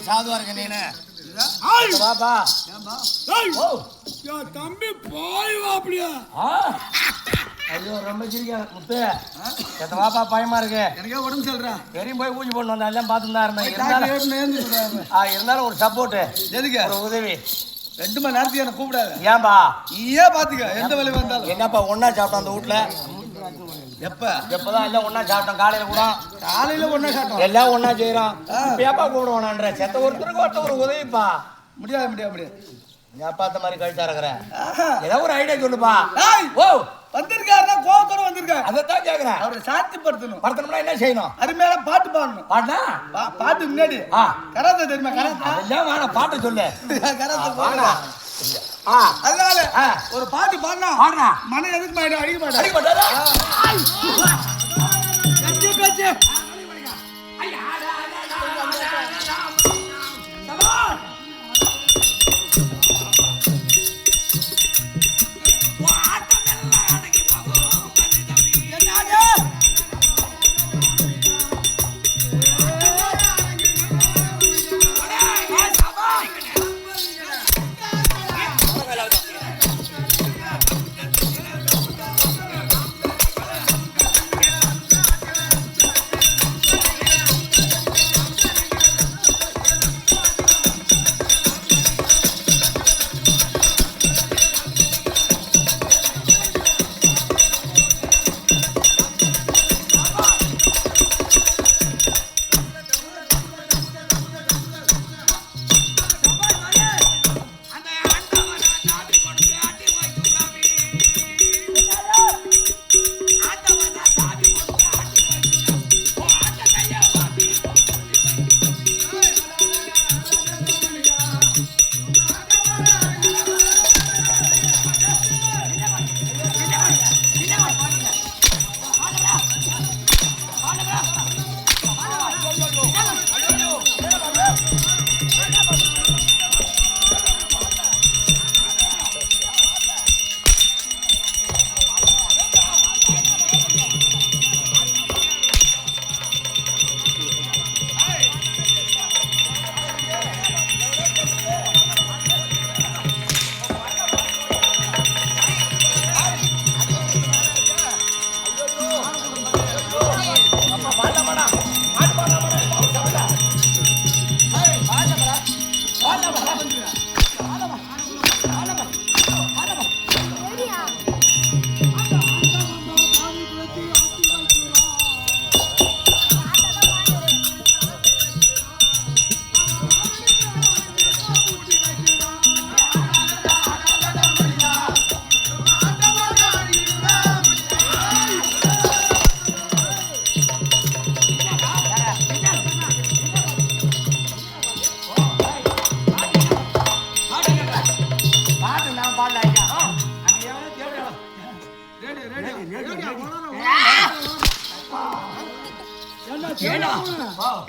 சாதுவா இருக்க நீனு பாப்பா தம்பி போய் வாப்படியா ஐயோ ரொம்ப சிரிக்காத முத்து எத்த பாப்பா பயமா இருக்கு எனக்கே உடம்பு சொல்றேன் பெரிய போய் ஊசி போடணும் வந்தா எல்லாம் பார்த்துட்டு தான் இருந்தேன் இருந்தாலும் ஒரு சப்போர்ட் எதுக்கு ஒரு உதவி 2 மணி நேரத்துக்கு என்ன கூப்பிடாது ஏன்பா நீயே பாத்துக்க எந்த வேலை வந்தாலும் என்னப்பா ஒன்னா சாப்பிட்டோம் அந்த வீட்டுல எப்பதான் எல்லாம் ஒன்னா சாப்பிட்டோம் காலையில கூட ஒன்னா சாப்பிட்டோம் எல்லாம் ஒன்னா செய்யறோம் பேப்பா கூடுவானான்ற செத்த ஒருத்தருக்கு ஒரு உதவிப்பா முடியாது நீ பார்த்த மாதிரி கழிச்சா இருக்கிற ஏதாவது ஒரு ஐடியா சொல்லுப்பா ஓ வந்திருக்காருன்னா கோவத்தோட வந்திருக்காரு அதைத்தான் கேக்குறேன் அவரை சாத்தி படுத்தணும்னா என்ன செய்யணும் அருமையான பாட்டு பாடணும் பாட்டா பாட்டு முன்னாடி கராத்தே தெரியுமா கராத்தே அதெல்லாம் வேணாம் பாட்டு சொல்லு கராத்தே பாடா அதனால ஒரு பாட்டு பாடினா மன எதுக்கு அடிக்க மாட்டேன்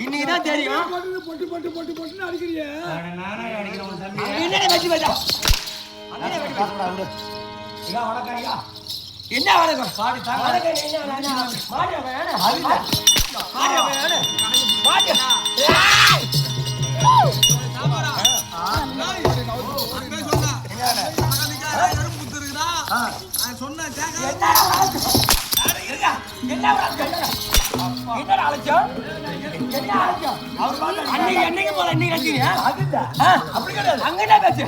இன்னைக்குதான் தெரியும். அடிக்கிறியே நானே அடிக்கிறேன் தம்பி. என்ன வெட்டி வச்சா? அங்கே வெட்டி வச்சா. ஐயா வணக்கம் ஐயா. என்ன வணக்கம்? பாடி தாங்க. வணக்கம் என்ன வேணா? மாடியா வேணா? அது மாடியா வேணா? மாடியா. ஏய்! சாமரா. நாய் அங்க சொன்னா. எங்கடா? எறும்பு குத்துறடா. நான் சொன்னா கேக்க. இருங்க. என்ன வணக்கம்? என்னடா அழைச்சோம்? என்ன அழைச்சோம்? அவர் பாட்டு அன்னைக்கு போல இன்னைக்கு அடிக்கிறீங்க? அதுதான். அப்படி கிடையாது. அங்கடா பேசு.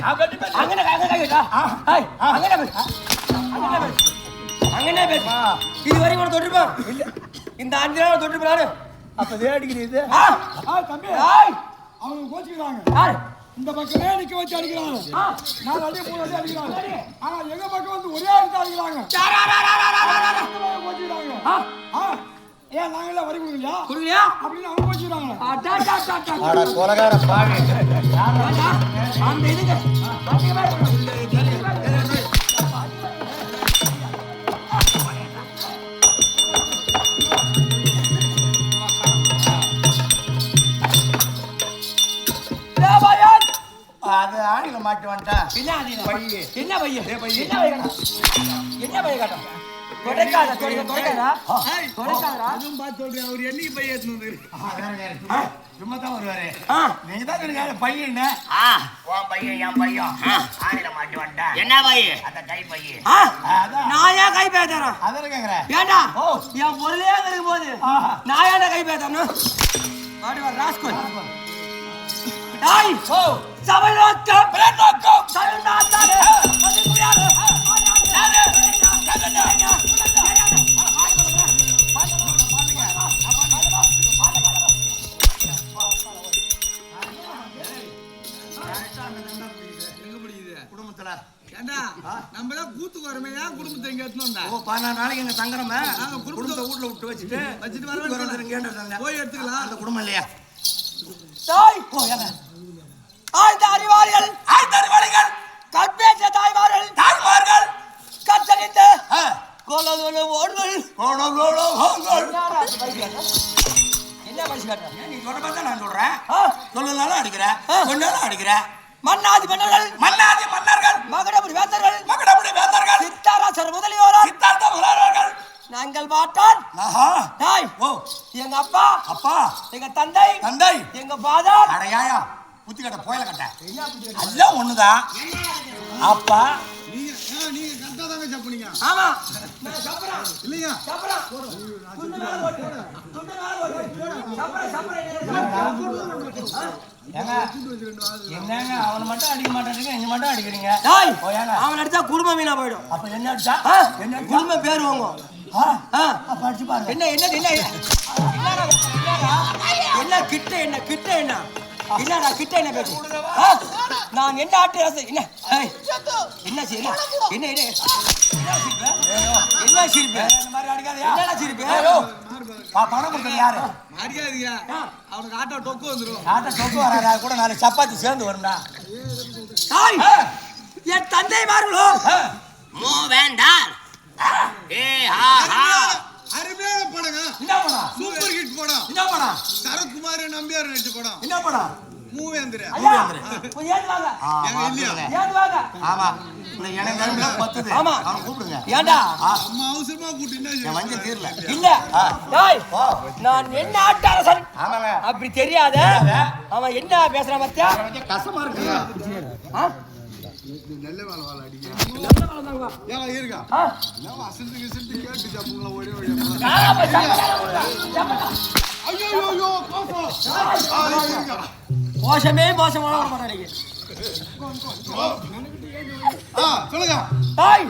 அங்கடா கேட்டா. ஹாய். அங்கடா பேசு. அங்கடா பேசு. அங்கடா பேசு. இதுவரை உன தொட்டுப்போம். இல்ல. இந்த 5 நாள் தொட்டுப்பறானே. அப்ப இதே அடிக்கிறீங்க. தம்பி. ஹாய். அவங்க கோச்சிக்கிறாங்க. யார்? இந்த பக்கமே நிக்க வச்சு அடிக்கிறாங்க. நான் அடி 3 அடி அடிக்கிறாங்க. ஆனா எங்க பக்கம் வந்து ஒரே அடி அடிக்கிறாங்க. கோச்சிக்கிறாங்க. ஏன் நாங்க எல்லாம் வரி கொடுக்கலையா? குடுங்கயா? அப்படின்னு அவங்க கோச்சிக்கிறாங்க. அட கொலகார பாவி. அந்த இதுங்க. அது ஆணில மாட்டி வந்துட்டான். என்ன ஆணில? பைய. என்ன பைய? என்ன பைய? என்ன பைய காட்ட? தொடைக்காத தொடைக்காதடா. தொடைக்காதடா. அதுவும் பார்த்து சொல்றேன். அவர் என்னைக்கு பைய ஏத்துனது? சும்மா தான் வருவாரு. நீங்க தான் சொல்லுங்க பையன்னு. உன் பையன் என் பையன் ஆணில மாட்டி வந்துட்டான். என்ன பையன்? அந்த கை பையன். நான் ஏன் கை பேசுறேன்? அதான் கேக்குறேன். ஏண்டா? என் பொருளே இருக்கும் போது நான் ஏன்டா கை பேசணும்? ஆடி வா ராஸ்கோல். டாய் சபை நோக்கம் பிரெட் நோக்கம் சபை நாட்டாலே அது குடியாரு யாரு குடும்பத்துல ஏண்டா நம்ம தான் கூத்துக்கு வரமே ஏன் குடும்பத்தை எங்க எடுத்துன்னு வந்தா? 14 நாளைக்கு எங்க தங்கறமே நாங்க குடும்பத்தை வீட்ல விட்டு வச்சிட்டு வரவேன் போய் எடுத்துக்கலாம். அந்த குடும்பம் இல்லையா? தாய் போயங்க ஆழ்ந்த அறிவாளிகள் கற்பேற்ற தாய்மார்கள் கற்றறிந்த கோலோலோ ஓடுகள் என்ன பரிசு காட்டுற? நீ சொல்ற பார்த்தா நான் சொல்றேன். சொல்லலாலும் அடிக்கிறேன், கொண்டாலும் அடிக்கிறேன். மன்னாதி மன்னர்கள் மகடபுரி வேந்தர்கள் சித்தாராசர் முதலியோர்கள் நாங்கள் பாட்டான். தாய் எங்க அப்பா எங்க தந்தை எங்க ஃபாதர் அடையாயா புத்தி கட்ட போயல கட்ட எல்லாம் ஒண்ணுதான். அப்பா நீங்க கரெக்டா தாங்க சாப்பிடுங்க. ஆமா இல்லையா? என்னங்க அவனை மட்டும் அடிக்க மாட்டேங்க, இங்க மட்டும் அடிக்கிறீங்க. அவன் அடிச்சா குடும்பம் வீணா போயிடும். அப்ப என்ன அடிச்சா என்ன குடும்பம் பேர் வாங்கும். படிச்சு பாருங்க. என்ன கிட்ட என்னடா கிட்ட என்ன பேசு? நான் என்ன ஆட்டு ரசம் என்ன என்ன சிரிப்பு? என்ன சிரிப்பு? இந்த மாதிரி அடிக்காதயா? என்னடா சிரிப்பு? பணம் கொடுத்தது யாரு? அடிக்காதீங்க. அவனுக்கு ஆட்டோ டொக்கு வந்துரும். ஆட்ட சொக்கு வராதா கூட 4 சப்பாத்தி சேர்ந்து வரும்டா. தாய் என் தந்தைமார்களோ மூவேண்டார். அருமையான படங்க. என்ன படம்? சூப்பர் ஹிட் படம். என்ன படம்? சரத்குமார் நம்பியார் நடிச்ச படம். என்ன படம்? மூவேந்திர. ஆமா இந்த இளைஞர்கள பத்துது. ஆமா அவன் கூப்பிடுங்க. ஏண்டா அம்மா அவசரமா கூட்டினா என் வஞ்ச தீரல. இல்ல டேய் நான் என்ன ஆட்டரசன் ஆமாங்க. அப்படி தெரியாத அவன் என்ன பேசுறான் பத்தியா? கசமா இருக்கு. நல்ல வேலை வாழ அடிங்க. ஏங்க இருக்கா? நான் அசந்து கிசந்து கேட்டு ஜப்புங்கள ஓடி ஓடி. ஐயோ கோசம். மோசமே மோசமான ஒரு படம் அடிக்கு. சொல்லுங்க. தாய்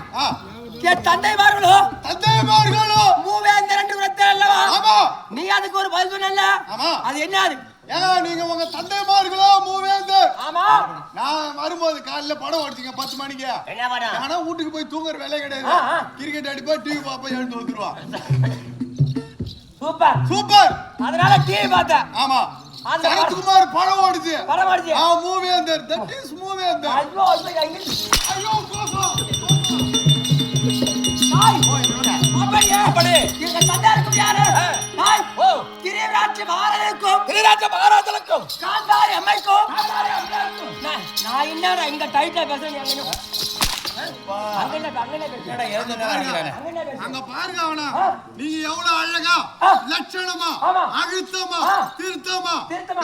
என் தந்தைமார்களோ மூவேந்தர் என்று உரைத்தார் அல்லவா? ஆமா. நீ அதுக்கு ஒரு பதில் சொன்னல்ல? ஆமா. அது என்ன அது? ஏங்க நீங்க உங்க தந்தைமார்களோ மூவேந்தர். ஆமா. நான் வரும்போது காலையில படம் ஓடிச்சீங்க 10 மணிக்கு. என்ன படம்? ஆனா வீட்டுக்கு போய் தூங்குற வேலை கிடையாது. கிரிக்கெட் அடிப்பா டிவி பாப்பா எழுந்து வந்துருவா. சூப்பர். அதனால டிவி பார்த்தேன். ஆமா. சரத்குமார் படம் ஓடுச்சு. மூவேந்தர். தட் இஸ் மூவேந்தர். ஐயோ ஐயோ கோசம். தாய் ராஜ மகாராஜனுக்கும் காந்தாரி அம்மைக்கும் நான் என்னடா இங்க டைட்டா பேசுறேன் அங்க பாருங்க அவனா நீங்க எவ்வளவு அழகா லட்சணமா அழுத்தமா திருத்தமா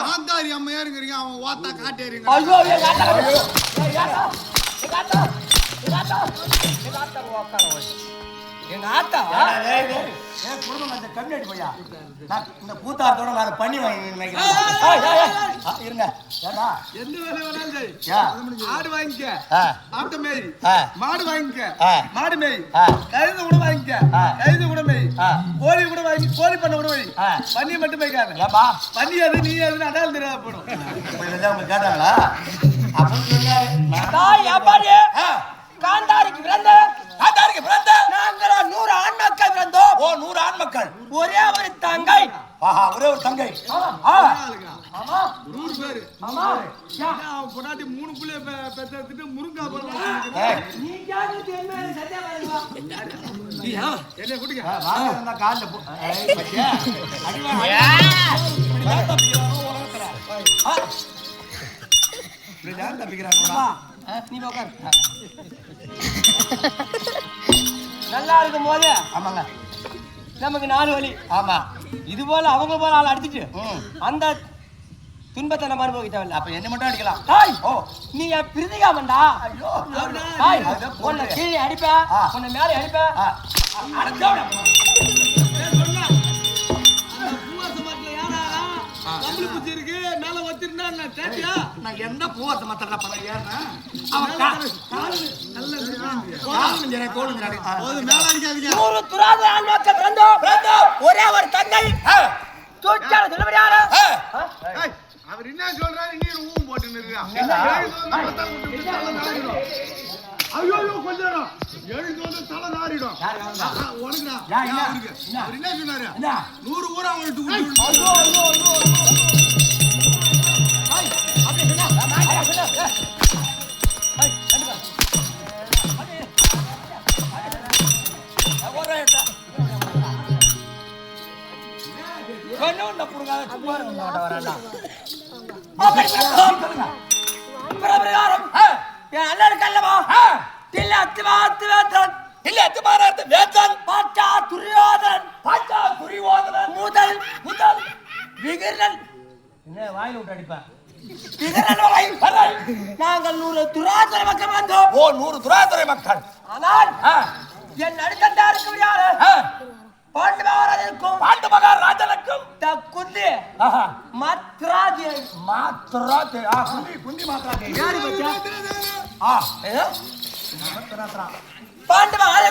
காந்தாரி அம்மையாருங்கிறீங்க அவன் ஓத்தா காட்டேறீங்க. ஐயோ எங்க ஆத்தா குடும்பம் அந்த கம்யூனிட்டி போயா இந்த கூத்தாத்தோட நான் பண்ணி வாங்கி இருங்க எந்த வேலை வேணாலும் செய். ஆடு வாங்கிக்க ஆட்டு மேய், மாடு வாங்கிக்க மாடு மேய், கழுது கூட வாங்கிக்க கழுது கூட மேய், கோழி கூட வாங்கி கோழி பண்ண கூட வை. பண்ணி மட்டும் மேய்க்காத. பண்ணி அது நீ அது அடால் தெரியாத போடும். உங்களுக்கு கேட்டாங்களா காந்தாரிக்கு பிறந்த நாங்கள் 100 ஆண் மக்கள் பிறந்தோம். 100 ஆண் மக்கள், ஒரே ஒரு தங்கை. ஒரே ஒரு தங்கை. 100 பேரு. அவன் பொண்டாட்டி 3 புள்ளைய பெற்றெடுத்துட்டு முருங்கா போல என்ன குடிங்க காலில் நல்லா இருக்கும் போது ஆமாங்க நமக்கு 4 வழி. ஆமா இது போல அவங்க போல ஆள் அடிச்சுட்டு அந்த துன்பத்தை நம்ம அனுபவிக்கிட்டவில்லை. அப்ப என்ன மட்டும் அடிக்கலாம். நீ என் பிரிதிகாமண்டா. உன்னை கீழே அடிப்ப, உன்னை மேலே அடிப்ப. மேல வச்சிருந்தா நான் எந்த பூவாச மாத்திர ஒரே ஒரு தங்கை அவர் என்ன சொல்றாரு நீர் ஊம் போட்டு ஐயோ கொஞ்சம் எழுந்து வந்து தலை நாரிடும் உனக்குடா. அவர் என்ன சொன்னாரு 100 ஊரா வாயில விட்டு அடிப்பேன். நாங்கள் 100 துராதுரை மக்கள் வந்தோம். 100 துராதுரை மக்கள். ஆனால் என் நடுக்கண்டாருக்கு யாரு பாண்டு மகாராஜனுக்கும் குந்தி மாத்ராஜி குந்தி மாத்ராஜி பாண்டு மகாராஜ